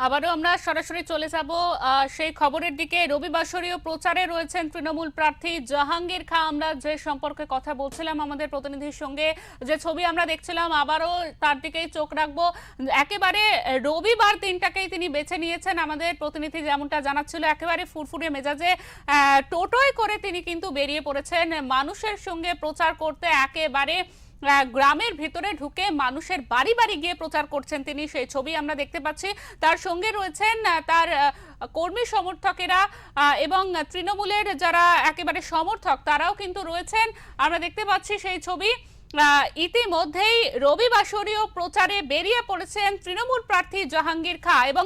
আবারও আমরা সরাসরি চলে যাব সেই খবরের দিকে। রবিবাসরীয় প্রচারে রয়েছেন তৃণমূল প্রার্থী জাহাঙ্গীর খাঁ। আমরা যে সম্পর্কে কথা বলছিলাম আমাদের প্রতিনিধির সঙ্গে, যে ছবি আমরা দেখছিলাম, আবারও তার দিকেই চোখ রাখবো। একেবারে রবিবার দিনটাকেই তিনি বেছে নিয়েছেন। আমাদের প্রতিনিধি যেমনটা জানাচ্ছিল, একেবারে ফুরফুরে মেজাজে টোটোয় করে তিনি কিন্তু বেরিয়ে পড়েছেন মানুষের সঙ্গে প্রচার করতে। একেবারে গ্রামের ভিতরে ঢুকে মানুষের বাড়ি বাড়ি গিয়ে প্রচার করছেন তিনি, সেই ছবি আমরা দেখতে পাচ্ছি। তার সঙ্গে রয়েছেন তার কর্মী সমর্থকেরা এবং তৃণমূলের যারা একেবারে সমর্থক তারাও কিন্তু রয়েছেন, আমরা দেখতে পাচ্ছি সেই ছবি। ইতিমধ্যেই রবিবাসরীয় প্রচারে বেরিয়ে পড়েছেন তৃণমূল প্রার্থী জাহাঙ্গীর খাঁ, এবং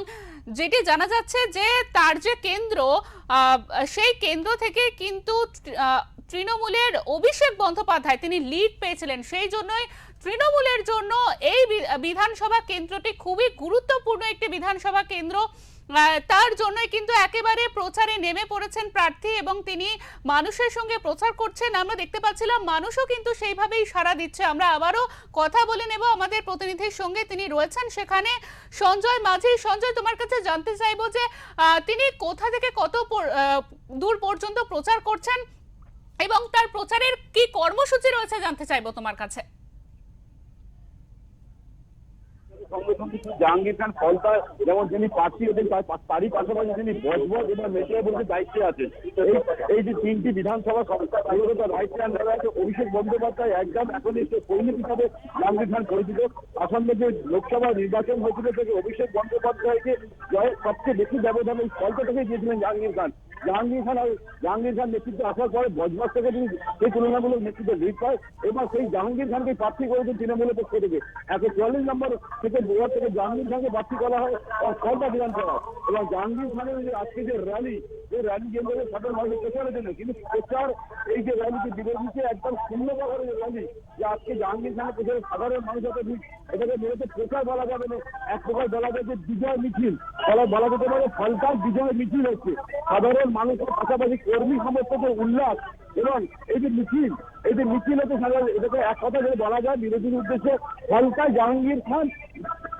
যেটি জানা যাচ্ছে যে তার যে কেন্দ্র, সেই কেন্দ্র থেকে কিন্তু তৃণমূলের অভিষেক বন্দ্যোপাধ্যায় তিনি লিড পেয়েছিলেন। সেই জন্যই তৃণমূলের জন্য এই বিধানসভা কেন্দ্রটি খুবই গুরুত্বপূর্ণ একটি বিধানসভা কেন্দ্র। তার জন্যই কিন্তু একেবারে প্রচারে নেমে পড়েছেন প্রার্থী এবং তিনি মানুষের সঙ্গে প্রচার করছেন। আমরা দেখতে পাচ্ছিলাম মানুষও কিন্তু সেইভাবেই সাড়া দিচ্ছে। আমরা আবারও কথা বলে নেব আমাদের প্রতিনিধির সঙ্গে, তিনি রয়েছেন সেখানে সঞ্জয় মাঝি। সঞ্জয়, তোমার কাছে জানতে চাইবো যে তিনি কোথা থেকে কত দূর পর্যন্ত প্রচার করছেন এবং তার প্রচারের কি কর্মসূচি রয়েছে জানতে চাইবো তোমার কাছে। জাহাঙ্গীর খান ফলতা যেমন যিনি প্রার্থী হতেন তারই পাশাপাশি তিনি বজবজ এবং মেট্রোপলির দায়িত্বে আছেন। এই যে তিনটি বিধানসভা দায়িত্বে আছে অভিষেক বন্দ্যোপাধ্যায় একদম এখন সৈনিক হিসাবে জাহাঙ্গীর খান পরিচিত। আসন্ন যে লোকসভা নির্বাচন হয়েছিল থেকে অভিষেক বন্দ্যোপাধ্যায়কে জয়ের সবচেয়ে বেশি ব্যবধান এই ফলতা থেকে দিয়েছিলেন জাহাঙ্গীর খান। জাহাঙ্গীর খান নেতৃত্বে আসার পরে বজবজ থেকে তিনি সেই তুলনামূলক নেতৃত্বে লিড পায় এবং সেই জাহাঙ্গীর খানকে প্রার্থী করেছেন তৃণমূলের পক্ষ থেকে। 144 নম্বর থেকে বোর্ড থেকে জাহাঙ্গীর খানকে প্রার্থী করা হয় ফলতা বিধানসভা। এবং জাহাঙ্গীর খানের যে আজকে যে র্যালি, এই র্যালি কেন্দ্রে সাধারণ মানুষের প্রচারের জন্য, কিন্তু প্রচার এই যে র্যালিকে বিরোধীকে একদম শূন্য পাওয়ার র্যালি যে আজকে জাহাঙ্গীর খানের প্রচারে সাধারণ মানুষ এটাকে মেরেছে প্রচার বলা যাবে না, এক প্রকার বলা যায় যে বিজয় মিছিল বলা যেতে পারে। ফলতার বিজয় মিছিল হচ্ছে সাধারণ মানুষের পাশাপাশি কর্মী সমর্থকের উল্লাস এবং এই যে মিছিল হচ্ছে সাধারণ, এটাকে এক কথা যদি বলা যায় বিরোধীর উদ্দেশ্যে ফলতায় জাহাঙ্গীর খান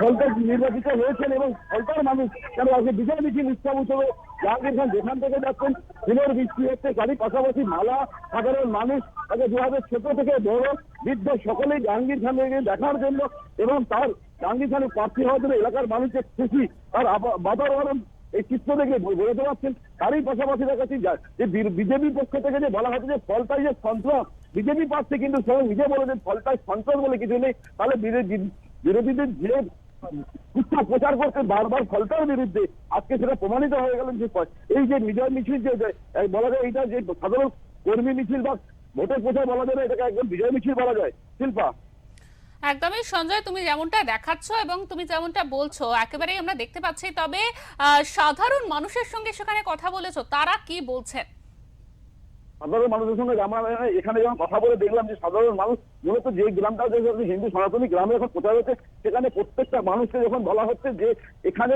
ফলতায় নির্বাচিত হয়েছেন এবং ফলতার মানুষ কেন আজকে বিজয় মিছিল উৎসব হিসেবে জাহাঙ্গীর খান যেখান থেকে যাচ্ছেন ফুলের বৃষ্টি হচ্ছে, তারই পাশাপাশি মালা সাধারণ মানুষ তাকে যেভাবে ছোট থেকে বড় বৃদ্ধ সকলেই জাহাঙ্গীর খানকে দেখার জন্য এবং তার জাহাঙ্গীর খানের প্রার্থী হওয়ার জন্য এলাকার মানুষের খুশি তার বাতাবরণ এই চিত্র দেখে বোঝাতে পারছেন। তারই পাশাপাশি দেখাচ্ছি যে বিজেপির পক্ষ থেকে যে বলা হচ্ছে যে ফলতায় যে সন্ত্রাস, বিজেপি প্রার্থী কিন্তু স্বয়ং নিজে বলেছেন ফলতায় সন্ত্রাস বলে কিছু নেই। তাহলে বিরোধীদের যে কুচ্ছা প্রচার করতে বারবার ফলতার বিরুদ্ধে, আজকে সেটা প্রমাণিত হয়ে গেলেন যে এই যে বিজয় মিছিল যে বলা যায় এটা যে সাধারণ কর্মী মিছিল বা ভোটের প্রচার বলা যায় না, এটাকে একদম বিজয় মিছিল বলা যায়। শিল্পা, একদমই সঞ্জয়, তুমি যেমনটা দেখাচ্ছ এবং তুমি যেমনটা বলছো একেবারেই আমরা দেখতে পাচ্ছি। তবে সাধারণ মানুষের সঙ্গে সেখানে কথা বলেছো, তারা কি বলছেন? সাধারণ মানুষের সঙ্গে আমরা এখানে যখন কথা বলে দেখলাম যে সাধারণ মানুষ মূলত যে গ্রামটা হিন্দু সনাতনী গ্রামে যখন প্রচার হচ্ছে সেখানে প্রত্যেকটা মানুষকে যখন বলা হচ্ছে যে এখানে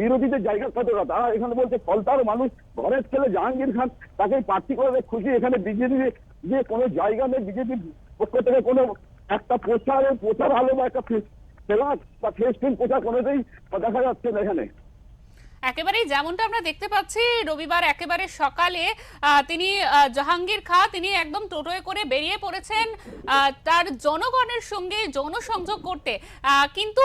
বিরোধীদের জায়গা কতটা, তারা এখানে বলছে ফলতার মানুষ ঘরের ছেলে জাহাঙ্গীর খান তাকে প্রার্থী করে খুশি। এখানে বিজেপি যে কোনো জায়গা নেই, বিজেপির পক্ষ থেকে কোনো একটা প্রচার আলো বা একটা ফেলাক বা ফেস্টিন প্রচার কোনোটাই দেখা যাচ্ছে না এখানে। একেবারেই যেমনটা আমরা দেখতে পাচ্ছি রবিবার একেবারে সকালে তিনি জাহাঙ্গীর খাঁ তিনি একদম টোটোয় করে বেরিয়ে পড়েছেন তার জনগণের সঙ্গে জনসংযোগ করতে। কিন্তু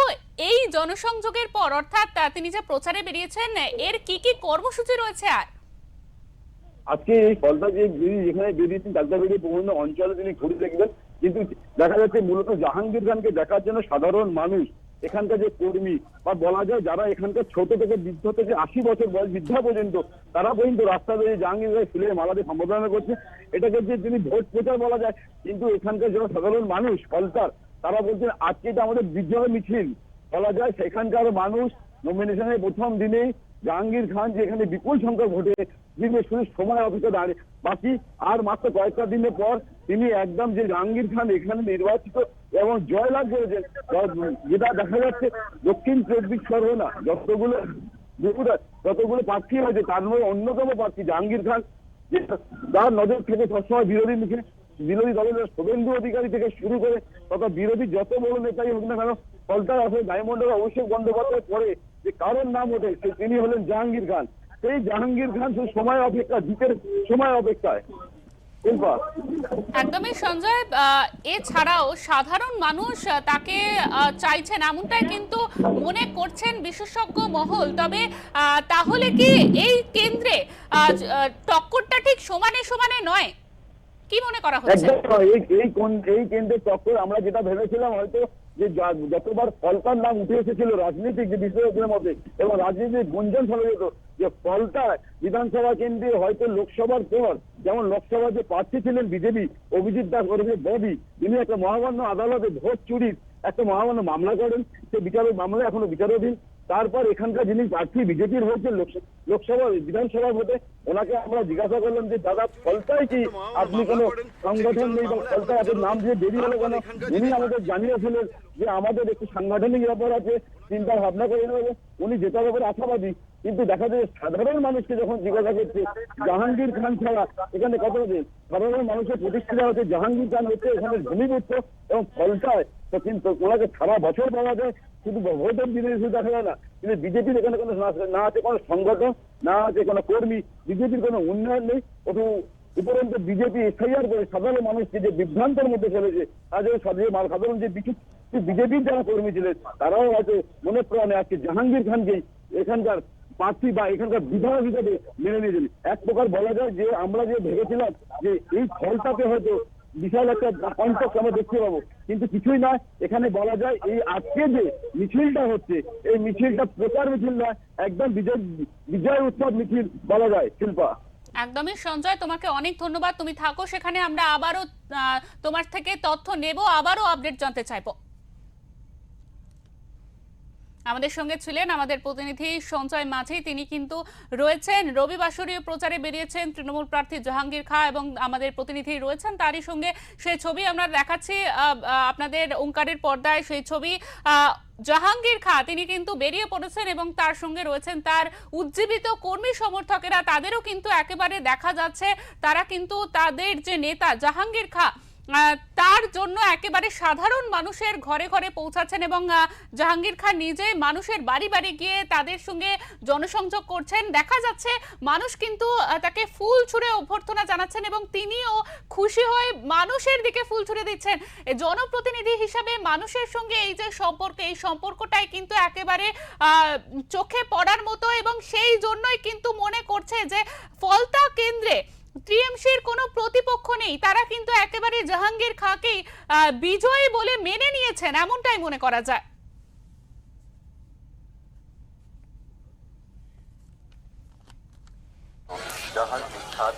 এই জনসংযোগের পর অর্থাৎ তিনি যে প্রচারে বেরিয়েছেন, এর কি কি কর্মসূচি রয়েছে? আর আজকে এই ফলতা যে যেখানে বেরিয়েছেন ডাক্তার বেরিয়ে বিভিন্ন অঞ্চলে তিনি ঘুরে দেখবেন, কিন্তু দেখা যাচ্ছে মূলত জাহাঙ্গীর খানকে দেখার জন্য সাধারণ মানুষ এখানকার যে কর্মী বা বলা যায় যারা এখানকার ছোট থেকে বৃদ্ধ থেকে 80 বছর বয়স বৃদ্ধা পর্যন্ত তারা পর্যন্ত রাস্তা দিয়ে জাহাঙ্গীর ভাই ফুলের মালা দিয়ে সম্বোধনা করছে। এটাকে যে তিনি ভোট প্রচার বলা যায়, কিন্তু এখানকার যারা সাধারণ মানুষ ফলতার তারা বলছেন আজকে এটা আমাদের বিজয় মিছিল বলা যায়। সেখানকার মানুষ নমিনেশনের প্রথম দিনেই জাহাঙ্গীর খান যে এখানে বিপুল সংখ্যক ভোটে যিনি শুধু সময় অপেক্ষা দাঁড়িয়ে বাকি আর মাত্র কয়েকটা দিনের পর তিনি একদম যে জাহাঙ্গীর খান এখানে নির্বাচিত এবং জয়লাভ করেছেন। যেটা দেখা যাচ্ছে দক্ষিণ 24 পরগনা যতগুলো প্রার্থী হয়েছে তার মধ্যে অন্যতম প্রার্থী জাহাঙ্গীর খান, যে তার নজর থেকে সবসময় বিরোধী দলের শুভেন্দু অধিকারী থেকে শুরু করে তথা বিরোধী যত বড় নেতাই হোক না কেন ফলতার আসলে ডায়মন্ডের অভিষেক বন্দ্যোপাধ্যায় পরে যে কারোর নাম ওঠে তিনি হলেন জাহাঙ্গীর খান। সেই জাহাঙ্গীর খান শুধু সময় অপেক্ষা, জিতের সময় অপেক্ষায়। শিল্পা, একদমই সঞ্জয়, এছাড়াও সাধারণ মানুষ তাকে চাইছেন এমনটাই কিন্তু মনে করছেন বিশেষজ্ঞ মহল। তবে তাহলে কি এই কেন্দ্রে টক্করটা ঠিক সমানে সমানে নয়, কি মনে করা হচ্ছে? একদম নয়। এই কেন্দ্রের চক্কর আমরা যেটা ভেবেছিলাম হয়তো যে যতবার ফলতার নাম উঠে এসেছিল রাজনৈতিক যে বিষয়গুলোর মধ্যে এবং রাজনীতির গুঞ্জন ফলে যেত যে ফলতা বিধানসভা কেন্দ্রে হয়তো লোকসভার পর, যেমন লোকসভার যে প্রার্থী ছিলেন বিজেপি অভিজিৎ দাস ওরফে ববি, তিনি একটা মহামান্য আদালতে ভোট চুরির একটা মহামান্য মামলা করেন। সে বিচারের মামলা এখনো বিচারাধীন। তারপর এখানকার যিনি প্রার্থী বিজেপির হয়েছে লোকসভা বিধানসভা ভোটে, ওনাকে আমরা জিজ্ঞাসা করলাম যে দাদা ফলতায় কি আপনি কোনো সংগঠন নেই বা ফলতায় আপনার নাম দিয়ে দেরি হলো কেন? উনি আমাদের জানিয়েছিলেন যে আমাদের একটু সাংগঠনিক ব্যাপার আছে, চিন্তা ভাবনা করে নেবে। উনি যেটার ব্যাপারে আশাবাদী, কিন্তু দেখা যায় সাধারণ মানুষকে যখন জিজ্ঞাসা করছে জাহাঙ্গীর খান ছাড়া এখানে কত দিন সাধারণ মানুষের প্রতিষ্ঠা হচ্ছে জাহাঙ্গীর খান হচ্ছে এখানে ভূমিপুত্র এবং ফলতায়, তো কিন্তু ওনাকে সারা বছর পাওয়া যায়, শুধু ভোটের দিনে শুধু দেখা যায় না। কিন্তু বিজেপির এখানে কোনো না আছে কোনো সংগঠন, না আছে কোনো কর্মী, বিজেপির কোনো উন্নয়ন নেই। ওটু উপরন্ত বিজেপি এফআইআর করে সাধারণ মানুষকে যে বিভ্রান্তের মধ্যে ফেলেছে, তাদের সাধারণ যে বিজেপির যারা কর্মী ছিলেন তারাও হয়তো মনে প্রাণে আজকে জাহাঙ্গীর খানকে এখানকার প্রার্থী বা এখানকার বিধায়ক হিসেবে মেনে নিয়েছেন। এক প্রকার বলা যায় যে আমরা যে ভেবেছিলাম যে এই ফলটাকে হয়তো বিশাল একটা কন্টেক্ট আমরা দেখতে পাবো, কিন্তু কিছুই নয়। এখানে বলা যায় এই আজকে যে মিছিলটা হচ্ছে এই মিছিলটা প্রচার মিছিল নয়, একদম বিজয় উৎসব মিছিল বলা যায়। শিল্পা, একদমই সঞ্জয়, তোমাকে অনেক ধন্যবাদ। তুমি থাকো সেখানে, আমরা আবারও তোমার থেকে তথ্য নেব, আবারও আপডেট জানতে চাইবো। আমাদের সঙ্গে ছিলেন আমাদের প্রতিনিধি সঞ্জয় মাঝি, তিনি কিন্তু রয়েছেন রবিবাসরীয় প্রচারে বেরিয়েছেন তৃণমূল প্রার্থী জাহাঙ্গীর খাঁ, এবং আমাদের প্রতিনিধি রয়েছেন তারই সঙ্গে। সেই ছবি আমরা দেখাচ্ছি আপনাদের ওঙ্কারের পর্দায়, সেই ছবি। জাহাঙ্গীর খাঁ তিনি কিন্তু বেরিয়ে পড়েছেন এবং তার সঙ্গে রয়েছেন তার উজ্জীবিত কর্মী সমর্থকেরা। তাদেরও কিন্তু একেবারে দেখা যাচ্ছে তারা কিন্তু তাদের যে নেতা জাহাঙ্গীর খাঁ তার জন্য একেবারে সাধারণ মানুষের ঘরে ঘরে পৌঁছাচ্ছেন, এবং জাহাঙ্গীর খান নিজে মানুষের বাড়ি বাড়ি গিয়ে তাদের সঙ্গে জনসংযোগ করছেন। দেখা যাচ্ছে মানুষ কিন্তু তাকে ফুল ছুঁড়ে অভ্যর্থনা জানাচ্ছেন এবং তিনিও খুশি হয়ে মানুষের দিকে ফুল ছুঁড়ে দিচ্ছেন। জনপ্রতিনিধি হিসাবে মানুষের সঙ্গে এই যে সম্পর্ক, এই সম্পর্কটাই কিন্তু একেবারে চোখে পড়ার মতো, এবং সেই জন্যই কিন্তু মনে করছে যে ফলতা কেন্দ্রে টিএমসির কোনো প্রতিপক্ষ নেই, তারা কিন্তু একেবারে জাহাঙ্গীর খাঁকেই বিজয়ী বলে মেনে নিয়েছেন, এমনটাই মনে করা যায়। জাহাঙ্গীর খান